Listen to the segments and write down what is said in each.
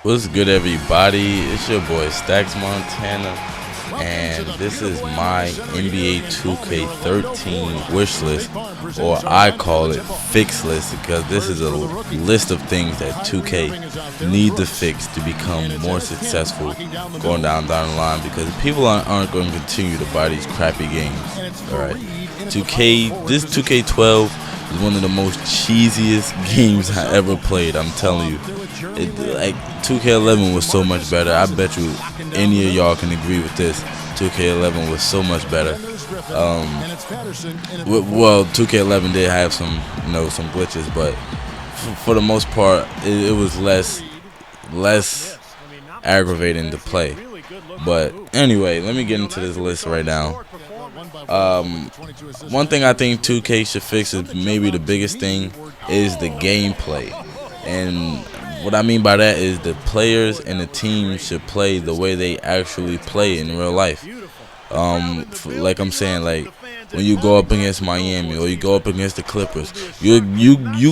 What's good, everybody? It's your boy StaxMontana, and this is my NBA 2K13 wish list, or I call it fix list, because this is a list of things that 2K need to fix to become more successful going down the line, because people aren't going to continue to buy these crappy games. Alright, 2K, this 2K12 is one of the most cheesiest games I ever played. I'm telling you, like 2K11 was so much better. I bet you any of y'all can agree with this. 2K11 was so much better. Well, 2K11 did have some glitches, but for the most part, it was less aggravating to play. But anyway, let me get into this list right now. One thing I think 2K should fix, is maybe the biggest thing, is the gameplay. And what I mean by that is the players and the team should play the way they actually play in real life. Like I'm saying, like when you go up against Miami or you go up against the Clippers, you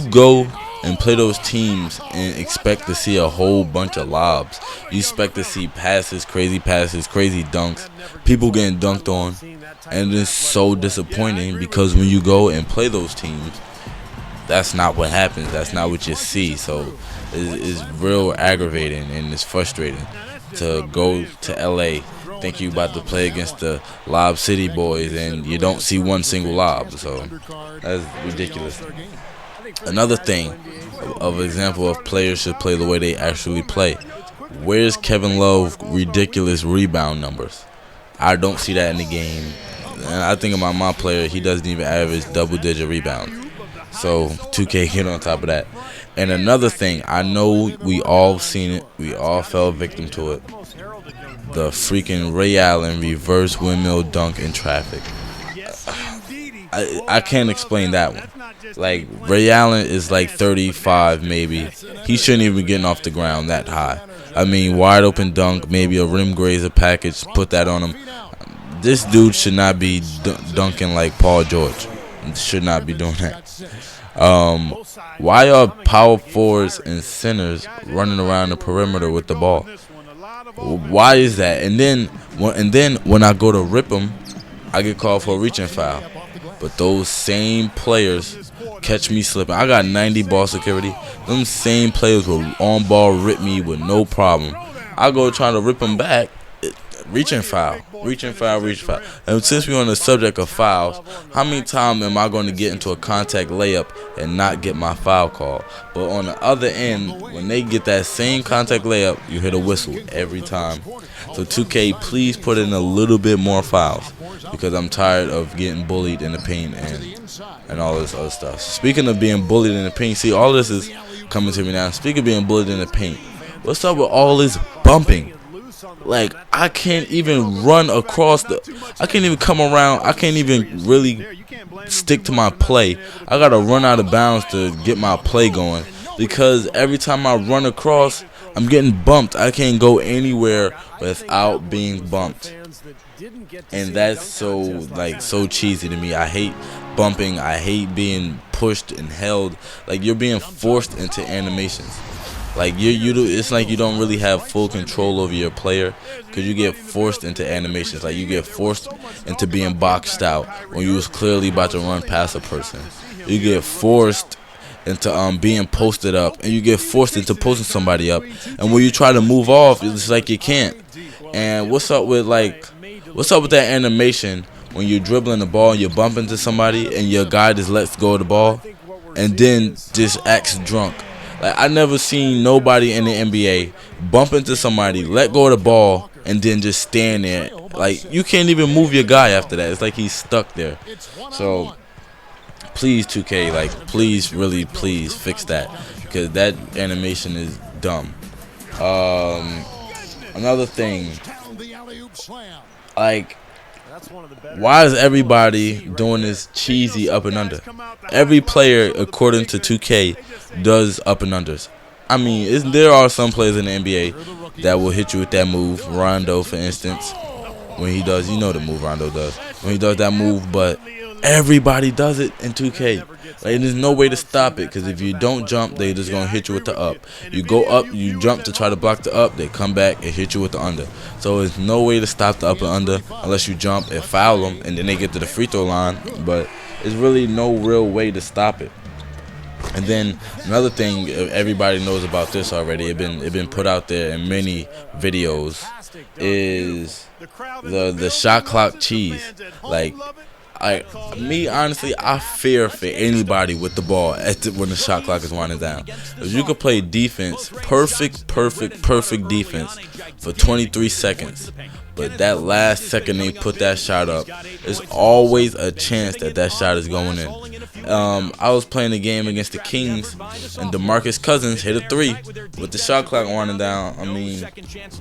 go and play those teams and expect to see a whole bunch of lobs. You expect to see passes, crazy dunks, people getting dunked on, and it's so disappointing because when you go and play those teams, that's not what happens. That's not what you see. So it's real aggravating and it's frustrating to go to LA, think you about to play against the Lob City boys, and you don't see one single lob. So that's ridiculous. Another thing, of example of players should play the way they actually play. Where's Kevin Love ridiculous rebound numbers? I don't see that in the game. And I think about my player, he doesn't even average double-digit rebounds. So 2K, get on top of that. And another thing, I know we all seen it, we all fell victim to it. The freaking Ray Allen reverse windmill dunk in traffic. I can't explain that one. Like, Ray Allen is like 35 maybe. He shouldn't even be getting off the ground that high. I mean, wide open dunk, maybe a rim grazer package, put that on him. This dude should not be dunking like Paul George. Should not be doing that. Why are power forwards and centers running around the perimeter with the ball? Why is that? And then when I go to rip them, I get called for a reaching foul. But those same players catch me slipping. I got 90 ball security. Them same players will on ball rip me with no problem. I go trying to rip them back. Reaching foul. And since we're on the subject of fouls, how many times am I going to get into a contact layup and not get my foul call? But on the other end, when they get that same contact layup, you hear the whistle every time. So 2K, please put in a little bit more fouls, because I'm tired of getting bullied in the paint and all this other stuff. Speaking of being bullied in the paint, see, all this is coming to me now. Speaking of being bullied in the paint, what's up with all this bumping? Like, I can't even run across I can't even come around. I can't even really stick to my play. I gotta run out of bounds to get my play going, because every time I run across, I'm getting bumped. I can't go anywhere without being bumped. And that's so cheesy to me. I hate bumping. I hate being pushed and held. Like, you're being forced into animations. Like, it's like you don't really have full control over your player, because you get forced into animations. Like, you get forced into being boxed out when you was clearly about to run past a person. You get forced into being posted up, and you get forced into posting somebody up. And when you try to move off, it's like you can't. And what's up with that animation when you're dribbling the ball and you bump into somebody and your guy just lets go of the ball and then just acts drunk? Like, I never seen nobody in the NBA bump into somebody, let go of the ball, and then just stand there. Like, you can't even move your guy after that. It's like he's stuck there. So, please, 2K, like, please, really, please fix that, because that animation is dumb. Another thing, like, why is everybody doing this cheesy up and under? Every player, according to 2K, does up and unders. I mean, there are some players in the NBA that will hit you with that move. Rondo, for instance, when he does, you know the move Rondo does. When he does that move, but Everybody does it in 2K. Like, there's no way to stop it, because if you don't jump, they just gonna hit you with the up. You go up, you jump to try to block the up, they come back and hit you with the under. So there's no way to stop the up and under unless you jump and foul them, and then they get to the free throw line. But there's really no real way to stop it. And then another thing, everybody knows about this already, it been put out there in many videos, is the shot clock cheese. Like, honestly, I fear for anybody with the ball when the shot clock is winding down. If you could play defense, perfect defense for 23 seconds, but that last second they put that shot up, there's always a chance that shot is going in. I was playing a game against the Kings, and DeMarcus Cousins hit a 3 with the shot clock winding down. I mean,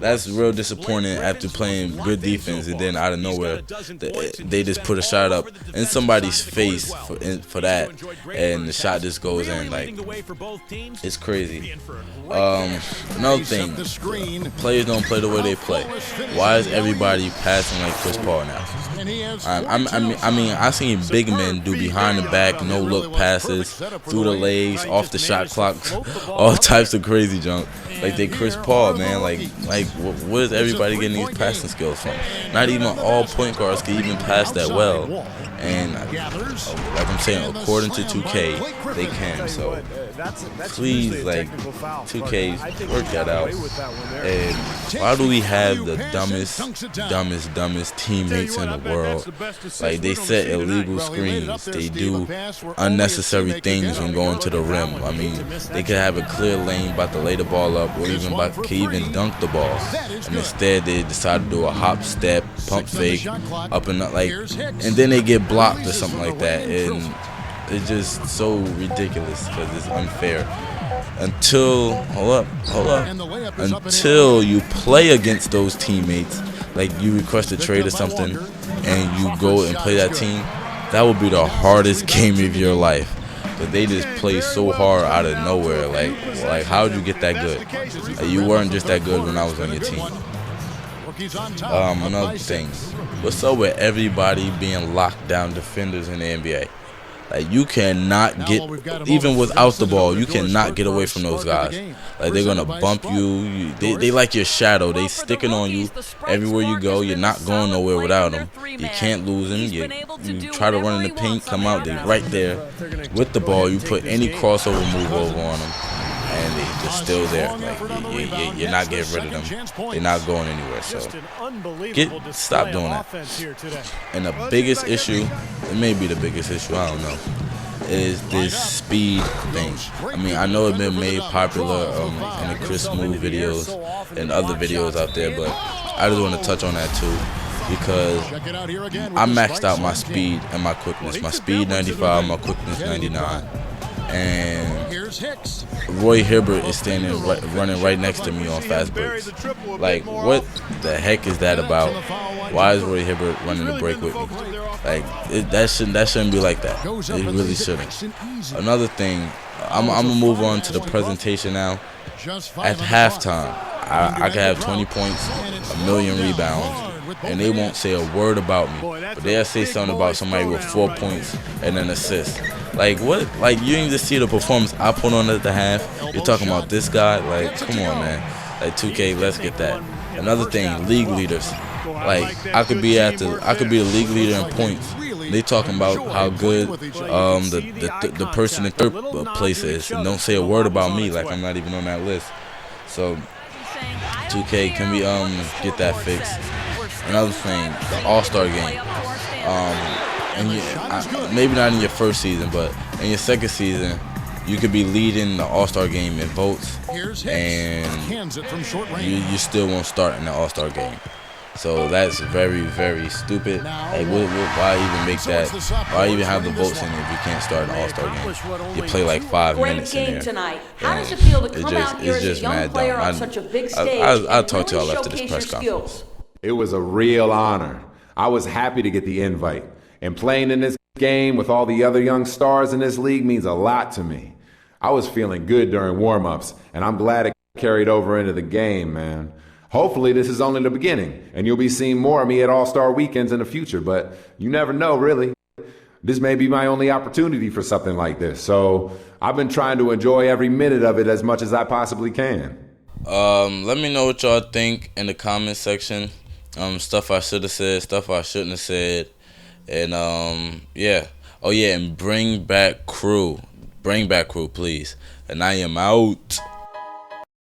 that's real disappointing after playing good defense, and then out of nowhere, they just put a shot up in somebody's face for that, and the shot just goes in. Like, it's crazy. Another thing, players don't play the way they play. Why is everybody passing like Chris Paul now? I mean, I seen big men do behind the back, no look passes, through the legs, off the shot clock, all types of crazy junk. Like they Chris Paul, man. Like where is everybody getting these passing skills from? Not even all point guards can even pass that well. And like I'm saying, according to 2K, they can. So please, like, 2K, work that out. And why do we have the dumbest teammates in the world? Like, they set illegal screens. They do unnecessary things when going to the rim. I mean, they could have a clear lane, about to lay the ball up, or can even dunk the ball. And instead, they decide to do a hop, step, pump fake, up and up, like, and then they get blocked or something like that. And it's just so ridiculous because it's unfair. Until you play against those teammates, like you request a trade or something, and you go and play that team, that would be the hardest game of your life. But they just play so hard out of nowhere. Like how'd you get that good? Like, you weren't just that good when I was on your team. Another thing, what's up with everybody being locked down defenders in the NBA? Like, you cannot get, even without the ball, you cannot get away from those guys. Like, they're gonna bump you. They like your shadow. They sticking on you everywhere you go. You're not going nowhere without them. You can't lose them. You try to run in the paint, come out, they right there with the ball. You put any crossover move over on them, and they just still there. Like, you're not getting rid of them. They're not going anywhere. So stop doing that. And the biggest issue, it may be the biggest issue, I don't know, is this speed thing. I mean, I know it's been made popular in the Chris Move videos and other videos out there, but I just want to touch on that too, because I maxed out my speed and my quickness. My speed 95, my quickness 99. And Roy Hibbert is running right next to me on fast breaks. Like, what the heck is that about? Why is Roy Hibbert running the break with me? Like, that shouldn't be like that. It really shouldn't. Another thing, I'm gonna move on to the presentation now. At halftime, I could have 20 points, a million rebounds, and they won't say a word about me, but they'll say something about somebody with 4 points and an assist. Like, what? Like, you didn't just see the performance I put on at the half. You're talking about this guy? Like, come on, man. Like, 2K, let's get that. Another thing, league leaders. Like, I could be a league leader in points. They talking about how good the person in third place is, and don't say a word about me. Like, I'm not even on that list. So, 2K, can we get that fixed? Another thing, the All-Star game. And maybe not in your first season, but in your second season, you could be leading the All-Star game in votes, and you still won't start in the All-Star game. So that's very, very stupid. Like, why even make that? Why even have the votes in if you can't start an All-Star game? You play like 5 minutes in there. It's just mad dumb. I'll talk to y'all after this press conference. It was a real honor. I was happy to get the invite. And playing in this game with all the other young stars in this league means a lot to me. I was feeling good during warm-ups, and I'm glad it carried over into the game, man. Hopefully this is only the beginning, and you'll be seeing more of me at All-Star weekends in the future, but you never know, really. This may be my only opportunity for something like this, so I've been trying to enjoy every minute of it as much as I possibly can. Let me know what y'all think in the comment section. Stuff I should have said, stuff I shouldn't have said. And yeah. Oh yeah, and bring back crew. Bring back crew, please. And I am out.